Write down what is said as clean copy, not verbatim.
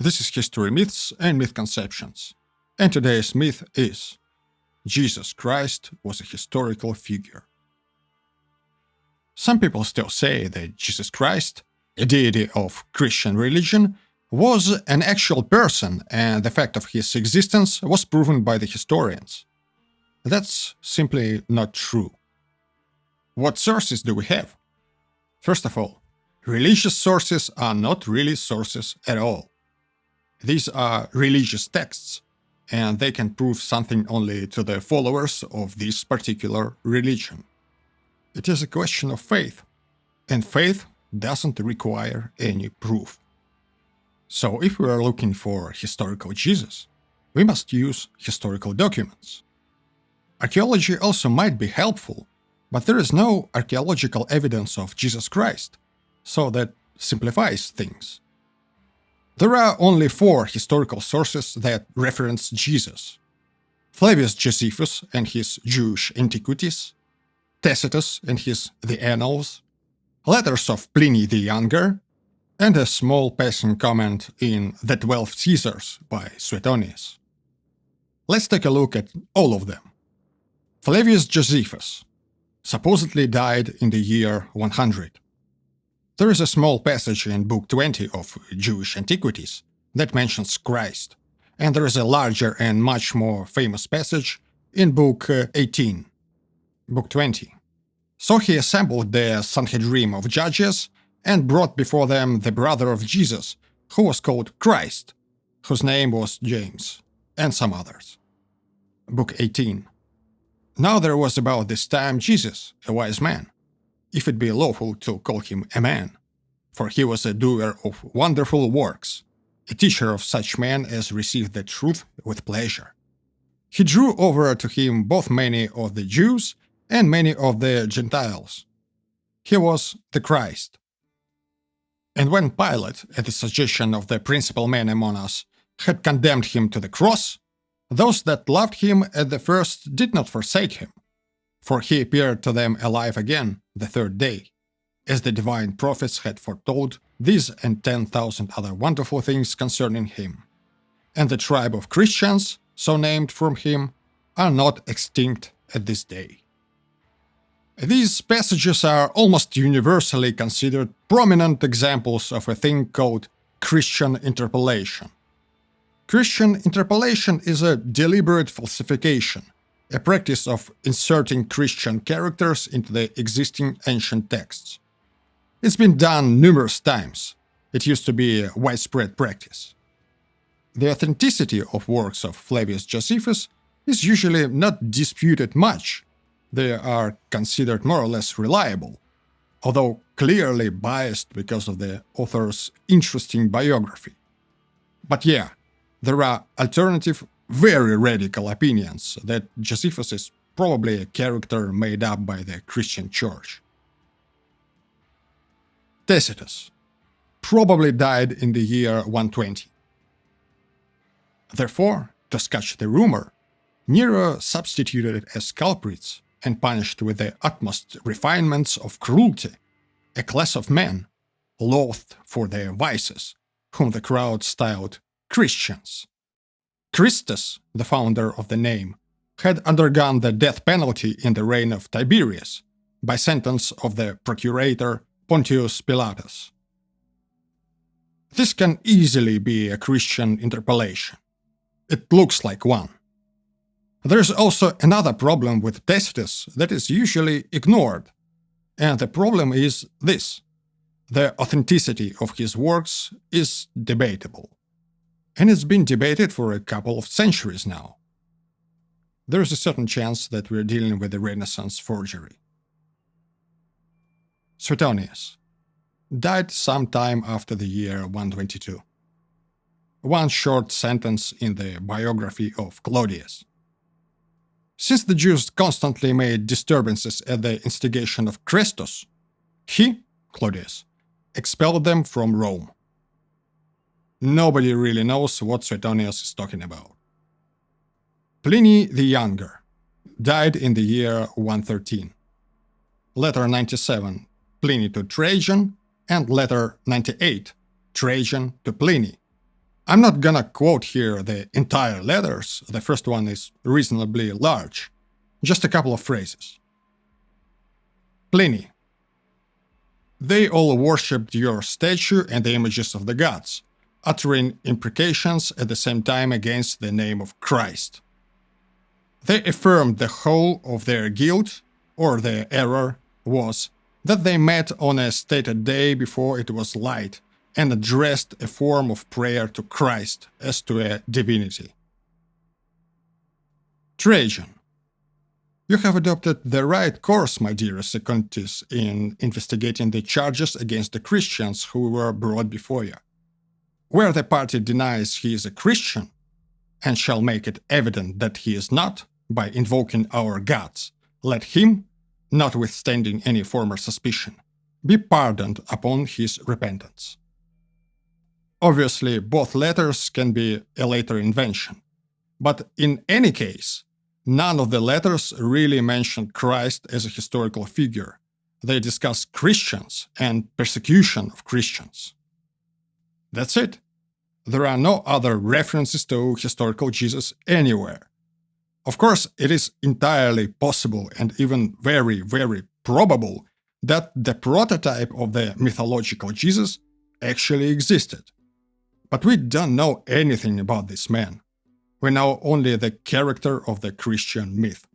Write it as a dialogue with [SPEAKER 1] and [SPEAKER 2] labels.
[SPEAKER 1] This is History Myths and Myth Conceptions, and today's myth is Jesus Christ was a historical figure. Some people still say that Jesus Christ, a deity of Christian religion, was an actual person, and the fact of his existence was proven by the historians. That's simply not true. What sources do we have? First of all, religious sources are not really sources at all. These are religious texts, and they can prove something only to the followers of this particular religion. It is a question of faith, and faith doesn't require any proof. So if we are looking for historical Jesus, we must use historical documents. Archaeology also might be helpful, but there is no archaeological evidence of Jesus Christ, so that simplifies things. There are only 4 historical sources that reference Jesus: Flavius Josephus and his Jewish Antiquities, Tacitus and his The Annals, letters of Pliny the Younger, and a small passing comment in The 12 Caesars by Suetonius. Let's take a look at all of them. Flavius Josephus supposedly died in the year 100. There is a small passage in Book 20 of Jewish Antiquities that mentions Christ, and there is a larger and much more famous passage in Book 18. Book 20. So he assembled the Sanhedrim of judges and brought before them the brother of Jesus, who was called Christ, whose name was James, and some others. Book 18. Now there was about this time Jesus, a wise man, if it be lawful to call him a man, for he was a doer of wonderful works, a teacher of such men as received the truth with pleasure. He drew over to him both many of the Jews and many of the Gentiles. He was the Christ. And when Pilate, at the suggestion of the principal men among us, had condemned him to the cross, those that loved him at the first did not forsake him, for he appeared to them alive again the 3rd day, as the divine prophets had foretold these and 10,000 other wonderful things concerning him. And the tribe of Christians, so named from him, are not extinct at this day. These passages are almost universally considered prominent examples of a thing called Christian interpolation. Christian interpolation is a deliberate falsification, a practice of inserting Christian characters into the existing ancient texts. It's been done numerous times. It used to be a widespread practice. The authenticity of works of Flavius Josephus is usually not disputed much. They are considered more or less reliable, although clearly biased because of the author's interesting biography. But yeah, there are alternative, very radical opinions that Josephus is probably a character made up by the Christian Church. Tacitus probably died in the year 120. Therefore, to scotch the rumor, Nero substituted as culprits and punished with the utmost refinements of cruelty a class of men, loathed for their vices, whom the crowd styled Christians. Christus, the founder of the name, had undergone the death penalty in the reign of Tiberius, by sentence of the procurator Pontius Pilatus. This can easily be a Christian interpolation. It looks like one. There is also another problem with Tacitus that is usually ignored, and the problem is this: the authenticity of his works is debatable, and it's been debated for a couple of centuries now. There is a certain chance that we're dealing with a Renaissance forgery. Suetonius died sometime after the year 122. One short sentence in the biography of Claudius. Since the Jews constantly made disturbances at the instigation of Christus, he, Claudius, expelled them from Rome. Nobody really knows what Suetonius is talking about. Pliny the Younger died in the year 113. Letter 97, Pliny to Trajan, and letter 98, Trajan to Pliny, I'm not gonna quote here the entire letters, the first one is reasonably large. Just a couple of phrases. Pliny. They all worshipped your statue and the images of the gods, uttering imprecations at the same time against the name of Christ. They affirmed the whole of their guilt, or their error, was that they met on a stated day before it was light and addressed a form of prayer to Christ as to a divinity. Trajan. You have adopted the right course, my dear Suetonius, in investigating the charges against the Christians who were brought before you. Where the party denies he is a Christian, and shall make it evident that he is not, by invoking our gods, let him, notwithstanding any former suspicion, be pardoned upon his repentance. Obviously, both letters can be a later invention, but in any case, none of the letters really mention Christ as a historical figure. They discuss Christians and persecution of Christians. That's it. There are no other references to historical Jesus anywhere. Of course, it is entirely possible and even very, very probable that the prototype of the mythological Jesus actually existed. But we don't know anything about this man. We know only the character of the Christian myth.